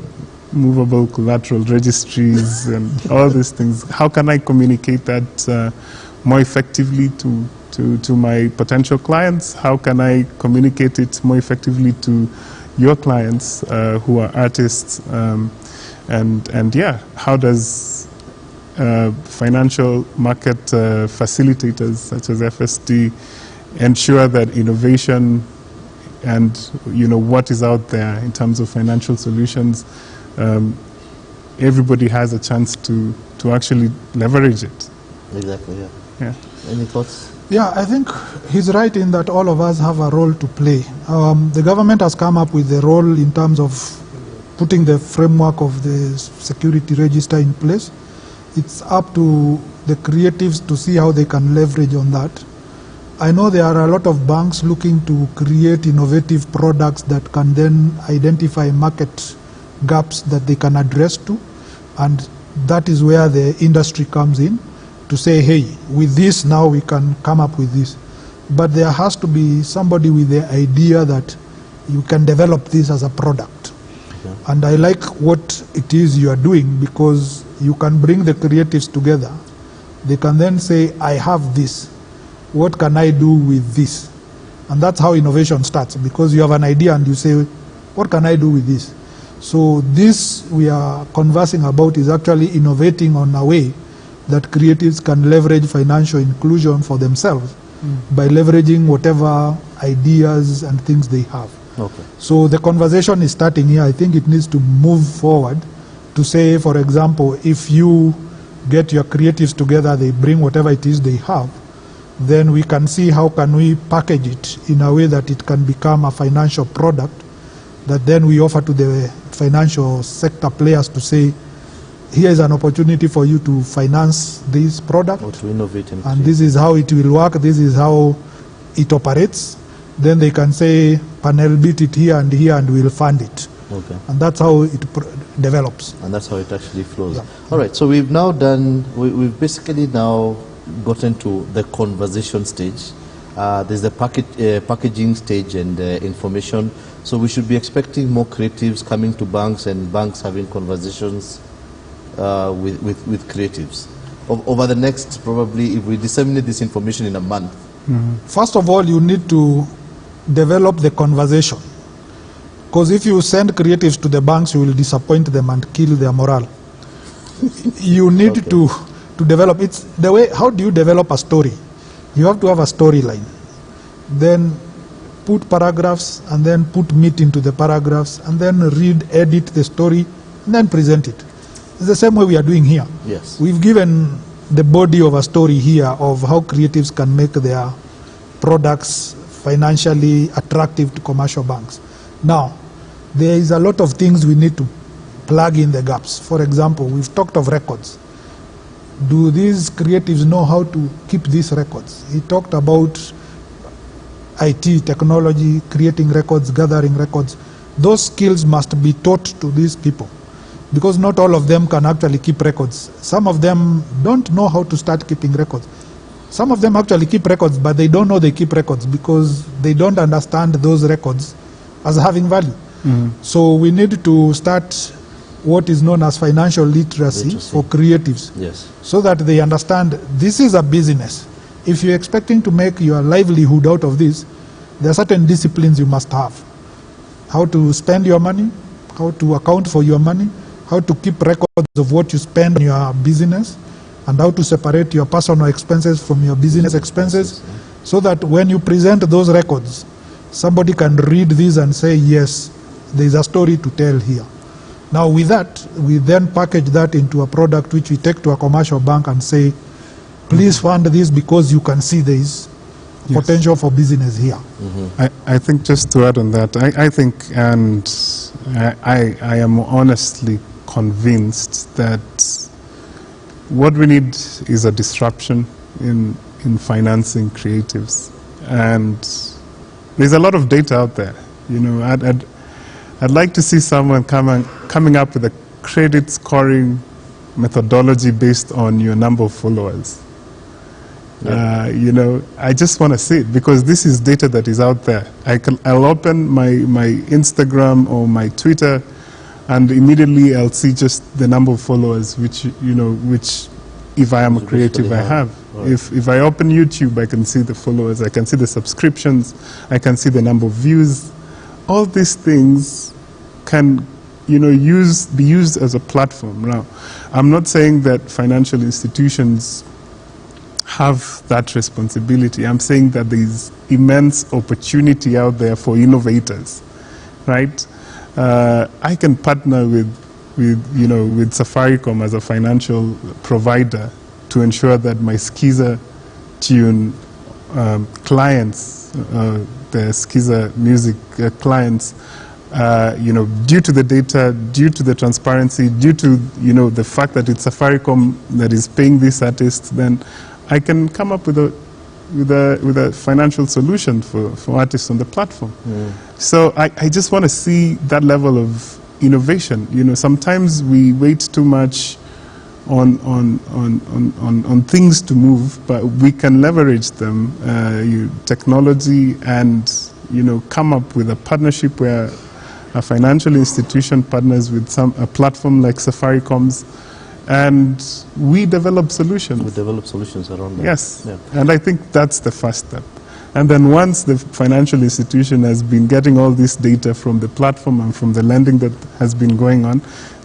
movable collateral registries and all these things. How can I communicate that more effectively to my potential clients? How can I communicate it more effectively to your clients who are artists? And yeah, how does financial market facilitators such as FSD ensure that innovation and what is out there in terms of financial solutions, everybody has a chance to actually leverage it? Exactly, yeah. Any thoughts? Yeah, I think he's right in that all of us have a role to play. The government has come up with a role in terms of putting the framework of the security register in place. It's up to the creatives to see how they can leverage on that. I know there are a lot of banks looking to create innovative products that can then identify market gaps that they can address to, and that is where the industry comes in to say, hey, with this now we can come up with this. But there has to be somebody with the idea that you can develop this as a product. Okay. And I like what it is you are doing, because you can bring the creatives together. They can then say, I have this. What can I do with this? And that's how innovation starts, because you have an idea and you say, what can I do with this? So this we are conversing about is actually innovating on a way that creatives can leverage financial inclusion for themselves by leveraging whatever ideas and things they have. Okay. So the conversation is starting here. I think it needs to move forward to say, for example, if you get your creatives together, they bring whatever it is they have, then we can see how can we package it in a way that it can become a financial product that then we offer to the financial sector players to say, here is an opportunity for you to finance this product. Or to innovate and this is how it will work, this is how it operates. Then they can say, panel beat it here, and we'll fund it. Okay. And that's how it develops. And that's how it actually flows. Yeah. All right, so we've now done, we've basically now gotten to the conversation stage. There's the packaging stage and information. So we should be expecting more creatives coming to banks and banks having conversations with creatives. Over the next, probably, if we disseminate this information in a month. First of all, you need to develop the conversation. Because if you send creatives to the banks, you will disappoint them and kill their morale. You need to develop. It's the way, how do you develop a story? You have to have a storyline. Then put paragraphs, and then put meat into the paragraphs, and then read, edit the story, and then present it. It's the same way we are doing here. Yes. We've given the body of a story here of how creatives can make their products financially attractive to commercial banks. Now, there is a lot of things we need to plug in the gaps. For example, we've talked of records. Do these creatives know how to keep these records? He talked about IT, technology, creating records, gathering records. Those skills must be taught to these people, because not all of them can actually keep records. Some of them don't know how to start keeping records. Some of them actually keep records, but they don't know they keep records because they don't understand those records as having value. So we need to start what is known as financial literacy for creatives. Yes. So that they understand this is a business. If you're expecting to make your livelihood out of this, there are certain disciplines you must have. How to spend your money, how to account for your money, how to keep records of what you spend on your business, and how to separate your personal expenses from your business expenses, so that when you present those records, somebody can read these and say, yes, there's a story to tell here. Now with that, we then package that into a product which we take to a commercial bank and say, please fund this because you can see there is potential for business here. I think just to add on that, I think, and I am honestly convinced that what we need is a disruption in financing creatives. And there's a lot of data out there. You know, I'd like to see someone coming up with a credit scoring methodology based on your number of followers. Yeah. You know, I just want to see it because this is data that is out there. I'll open my Instagram or my Twitter, and immediately I'll see just the number of followers, which if I am a creative, I have. Right. If I open YouTube, I can see the followers, I can see the subscriptions, I can see the number of views. All these things can, you know, be used as a platform. Now, I'm not saying that financial institutions have that responsibility. I'm saying that there's immense opportunity out there for innovators, right? I can partner with Safaricom as a financial provider to ensure that my Skiza Tune clients, the Skiza music clients, you know, due to the data, due to the transparency, due to, you know, the fact that it's Safaricom that is paying this artist, then I can come up with a financial solution for artists on the platform. So I just want to see that level of innovation. You know, sometimes we wait too much on things to move, but we can leverage them, technology, and, you know, come up with a partnership where a financial institution partners with a platform like Safaricom's, and we develop solutions. We develop solutions around that. Yes, yeah. And I think that's the first step. And then once the financial institution has been getting all this data from the platform and from the lending that has been going on,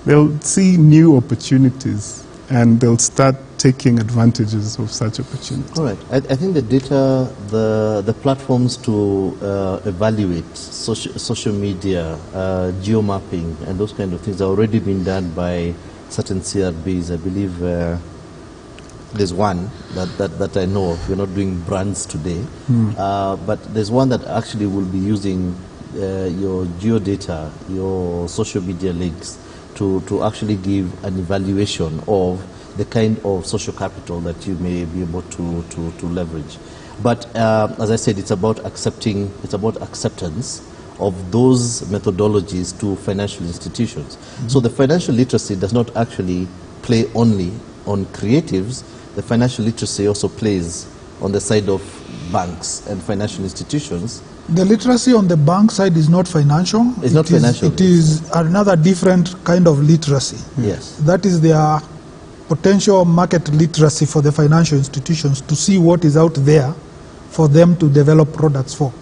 they'll see new opportunities and they'll start taking advantages of such opportunities. All right. I think the data, the platforms to evaluate social media, geomapping, and those kind of things are already being done by certain CRBs. I believe there's one that I know of. We're not doing brands today, but there's one that actually will be using your geodata, your social media links, to actually give an evaluation of the kind of social capital that you may be able to leverage. But as I said, it's about acceptance of those methodologies to financial institutions. So the financial literacy does not actually play only on creatives. The financial literacy also plays on the side of banks and financial institutions. The literacy on the bank side is not financial. It's not financial. It is another different kind of literacy. Yes. That is their potential market literacy for the financial institutions to see what is out there for them to develop products for.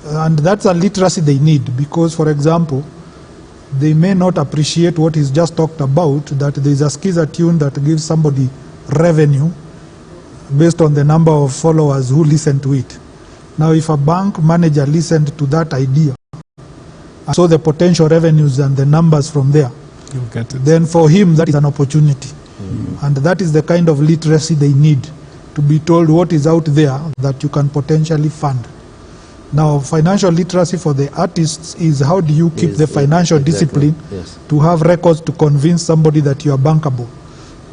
And that's a literacy they need because, for example, they may not appreciate what is just talked about, that there is a Skiza tune that gives somebody revenue based on the number of followers who listen to it. Now, if a bank manager listened to that idea, and saw the potential revenues and the numbers from there, You'll get it. then for him that is an opportunity. And that is the kind of literacy they need, to be told what is out there that you can potentially fund. Now, financial literacy for the artists is how do you keep the financial discipline to have records to convince somebody that you are bankable,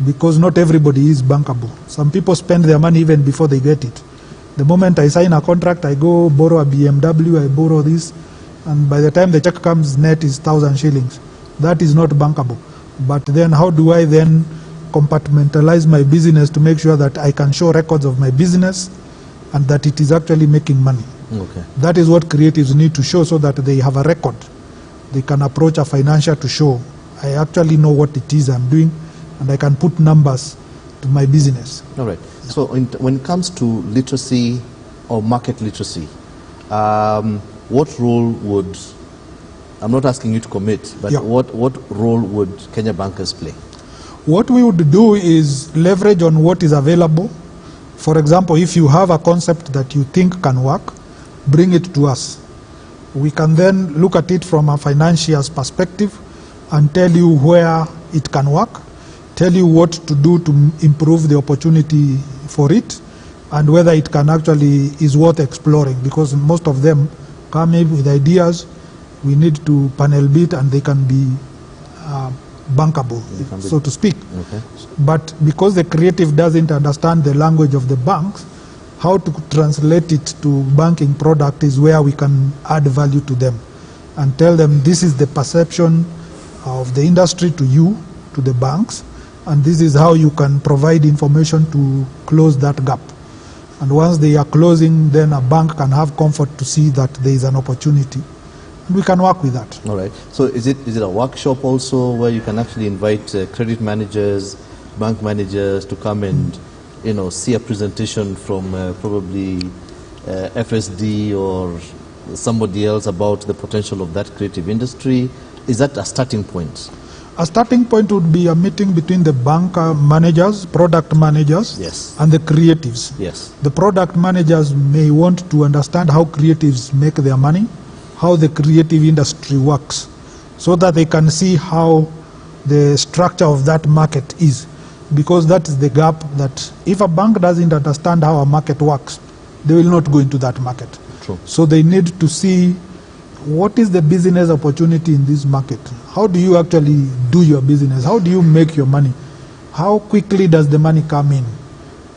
because not everybody is bankable. Some people spend their money even before they get it. The moment I sign a contract, I go borrow a BMW, I borrow this, and by the time the check comes, net is 1,000 shillings. That is not bankable. But then how do I then compartmentalize my business to make sure that I can show records of my business and that it is actually making money? Okay. That is what creatives need to show, so that they have a record. They can approach a financier to show, I actually know what it is I'm doing, and I can put numbers to my business. All right. So when it comes to literacy or market literacy, what role would, I'm not asking you to commit, but what role would Kenya bankers play? What we would do is leverage on what is available. For example, if you have a concept that you think can work, bring it to us. We can then look at it from a financier's perspective and tell you where it can work, tell you what to do to improve the opportunity for it, and whether it can actually is worth exploring, because most of them come in with ideas. We need to panel beat and they can be bankable, so to speak. Okay. But because the creative doesn't understand the language of the banks, how to translate it to banking product is where we can add value to them and tell them this is the perception of the industry to you, to the banks, and this is how you can provide information to close that gap. And once they are closing, then a bank can have comfort to see that there is an opportunity. And we can work with that. All right. So is it a workshop also where you can actually invite credit managers, bank managers to come and see a presentation from probably FSD or somebody else about the potential of that creative industry? Is that a starting point? A starting point would be a meeting between the bank managers, product managers, and the creatives. Yes. The product managers may want to understand how creatives make their money, how the creative industry works, so that they can see how the structure of that market is. Because that is the gap, that if a bank doesn't understand how a market works, they will not go into that market. True. So they need to see what is the business opportunity in this market. How do you actually do your business? How do you make your money? How quickly does the money come in?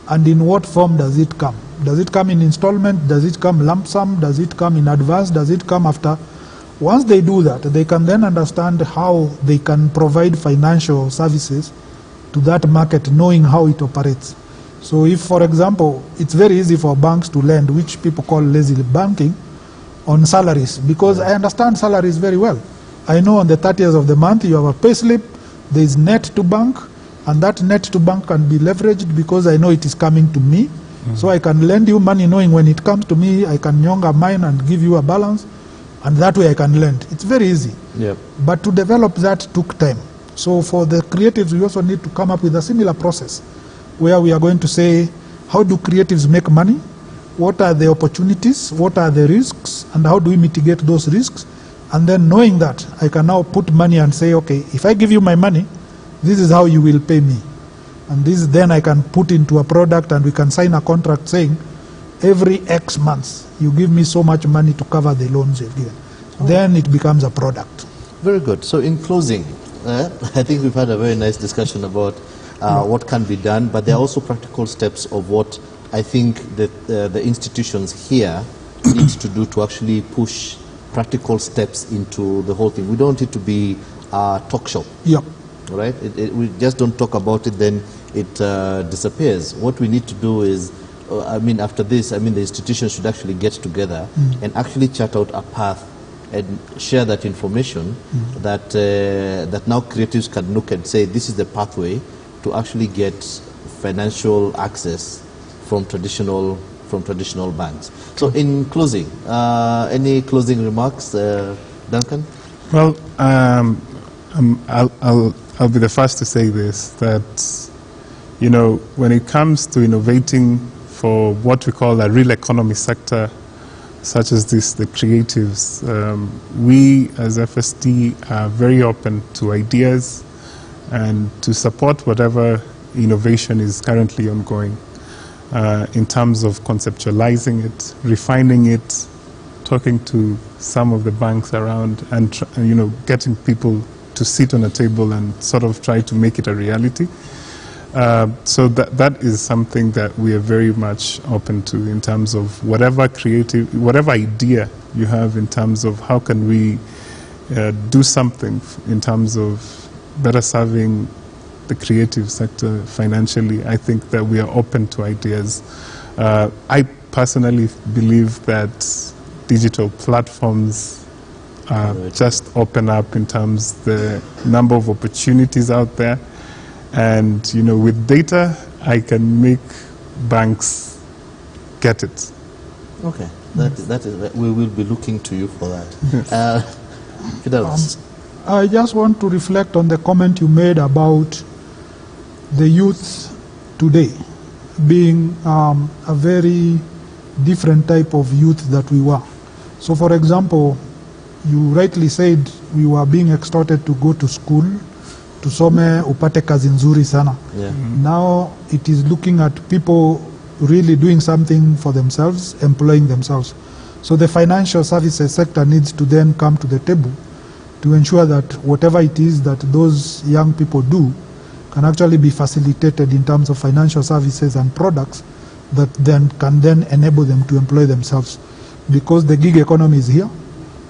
And in what form does it come? Does it come in installment? Does it come lump sum? Does it come in advance? Does it come after? Once they do that, they can then understand how they can provide financial services to that market, knowing how it operates. So if, for example, it's very easy for banks to lend, which people call lazy banking, on salaries, because I understand salaries very well. I know on the 30th of the month you have a pay slip, there is net to bank, and that net to bank can be leveraged because I know it is coming to me. So I can lend you money knowing when it comes to me, I can nyonga mine and give you a balance, and that way I can lend. It's very easy. Yep. But to develop that took time. So for the creatives, we also need to come up with a similar process where we are going to say, how do creatives make money? What are the opportunities? What are the risks? And how do we mitigate those risks? And then knowing that, I can now put money and say, okay, if I give you my money, this is how you will pay me. And this then I can put into a product and we can sign a contract saying, every X months, you give me so much money to cover the loans you've given. Then it becomes a product. Very good. So in closing, I think we've had a very nice discussion about what can be done, but there are also practical steps of what I think that the institutions here need to do to actually push practical steps into the whole thing. We don't want it to be a talk shop. Yep. Right? We just don't talk about it, then it disappears. What we need to do is, after this, the institutions should actually get together and actually chart out a path and share that information that now creatives can look and say, this is the pathway to actually get financial access from traditional banks. So in closing, any closing remarks, Duncan? Well, I'll be the first to say this, that, when it comes to innovating for what we call a real economy sector, such as this, the creatives, we as FSD are very open to ideas and to support whatever innovation is currently ongoing in terms of conceptualizing it, refining it, talking to some of the banks around and getting people to sit on a table and sort of try to make it a reality. So that is something that we are very much open to in terms of whatever idea you have in terms of how can we do something in terms of better serving the creative sector financially. I think that we are open to ideas. I personally believe that digital platforms just open up in terms of the number of opportunities out there. And, with data, I can make banks get it. Okay, that is we will be looking to you for that. Fidelis. I just want to reflect on the comment you made about the youth today being a very different type of youth that we were. So, for example, you rightly said we were being extorted to go to school, tusome upate kazi nzuri sana. Yeah. Now it is looking at people really doing something for themselves, employing themselves. So the financial services sector needs to then come to the table to ensure that whatever it is that those young people do can actually be facilitated in terms of financial services and products that then can enable them to employ themselves. Because the gig economy is here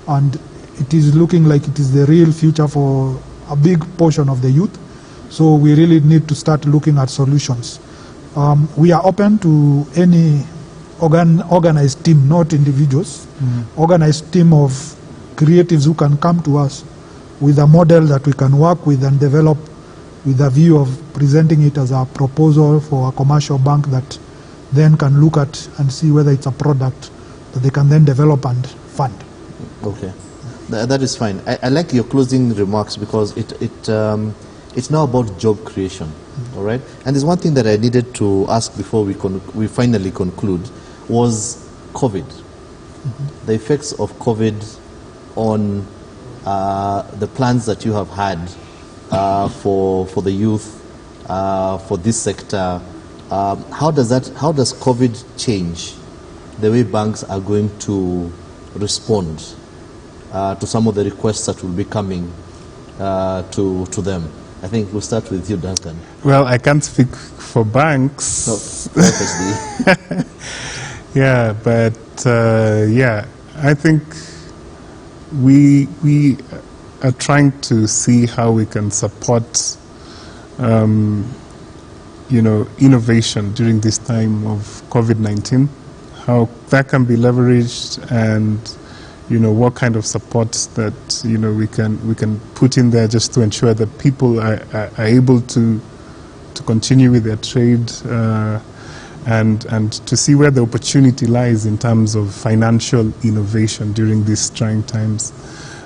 and it is looking like it is the real future for a big portion of the youth. So we really need to start looking at solutions. We are open to any organized team, not individuals, organized team of creatives who can come to us with a model that we can work with and develop with a view of presenting it as a proposal for a commercial bank that then can look at and see whether it's a product that they can then develop and fund. Okay. That is fine. I like your closing remarks because it's now about job creation, all right? And there's one thing that I needed to ask before we finally conclude was COVID. The effects of COVID on the plans that you have had for the youth, for this sector. How does COVID change the way banks are going to respond to some of the requests that will be coming to them? I think we'll start with you, Duncan. Well, I can't speak for banks. No, obviously. Yeah, but I think we are trying to see how we can support innovation during this time of COVID-19, how that can be leveraged, and what kind of support that we can put in there just to ensure that people are able to continue with their trade, and to see where the opportunity lies in terms of financial innovation during these trying times.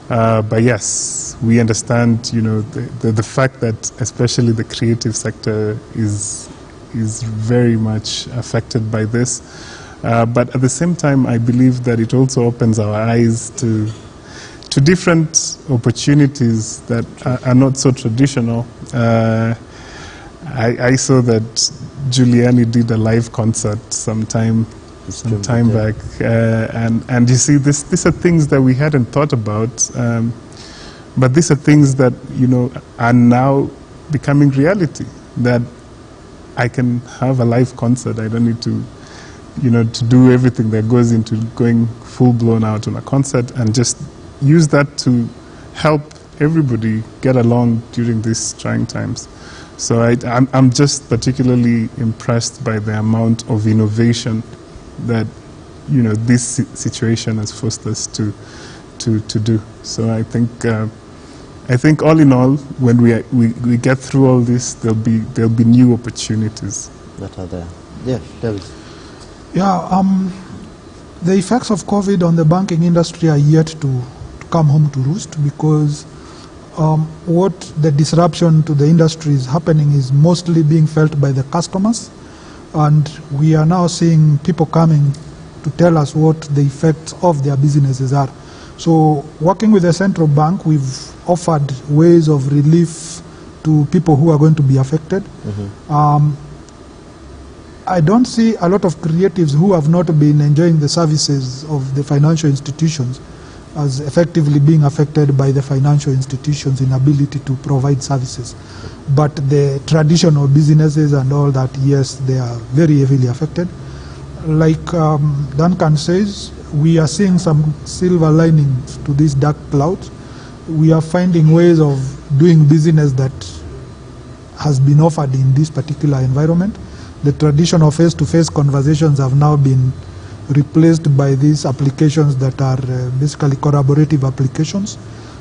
But yes, we understand the fact that especially the creative sector is very much affected by this. But at the same time, I believe that it also opens our eyes to different opportunities that are not so traditional. I saw that Giuliani did a live concert some time back, and you see, these are things that we hadn't thought about. But these are things that, are now becoming reality, that I can have a live concert. I don't need to, to do everything that goes into going full-blown out on a concert, and just use that to help everybody get along during these trying times. So I'm just particularly impressed by the amount of innovation that, this situation has forced us to do. So I think all in all, when we get through all this, there'll be new opportunities that are there. Yeah, David. Yeah, the effects of COVID on the banking industry are yet to come home to roost, because what the disruption to the industry is happening is mostly being felt by the customers, and we are now seeing people coming to tell us what the effects of their businesses are. So working with the central bank, we've offered ways of relief to people who are going to be affected. Mm-hmm. I don't see a lot of creatives who have not been enjoying the services of the financial institutions as effectively being affected by the financial institutions' inability to provide services. But the traditional businesses and all that, yes, they are very heavily affected. Like Duncan says, we are seeing some silver linings to these dark clouds. We are finding ways of doing business that has been offered in this particular environment. The traditional face-to-face conversations have now been replaced by these applications that are basically collaborative applications.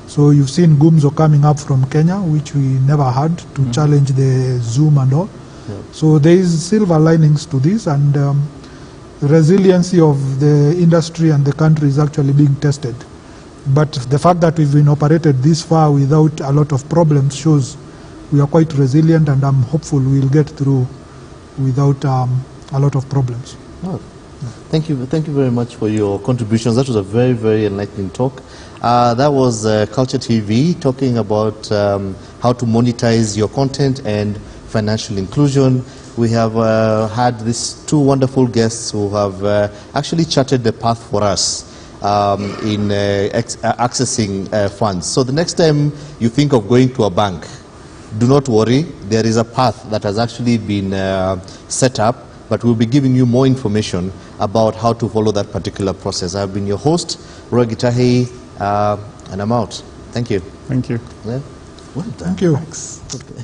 So you've seen Gumzo coming up from Kenya, which we never had, to challenge the Zoom and all. Yep. So there is silver linings to this, and the resiliency of the industry and the country is actually being tested. But the fact that we've been operated this far without a lot of problems shows we are quite resilient, and I'm hopeful we'll get through without a lot of problems. Oh. Thank you very much for your contributions. That was a very, very enlightening talk. That was Culture TV talking about how to monetize your content and financial inclusion. We have had these two wonderful guests who have actually charted the path for us in accessing funds. So the next time you think of going to a bank, do not worry. There is a path that has actually been set up, but we'll be giving you more information about how to follow that particular process. I've been your host, Roy Gitahi, and I'm out. Thank you. Thank you. Yeah? Well done. Thank you. Thanks. Okay.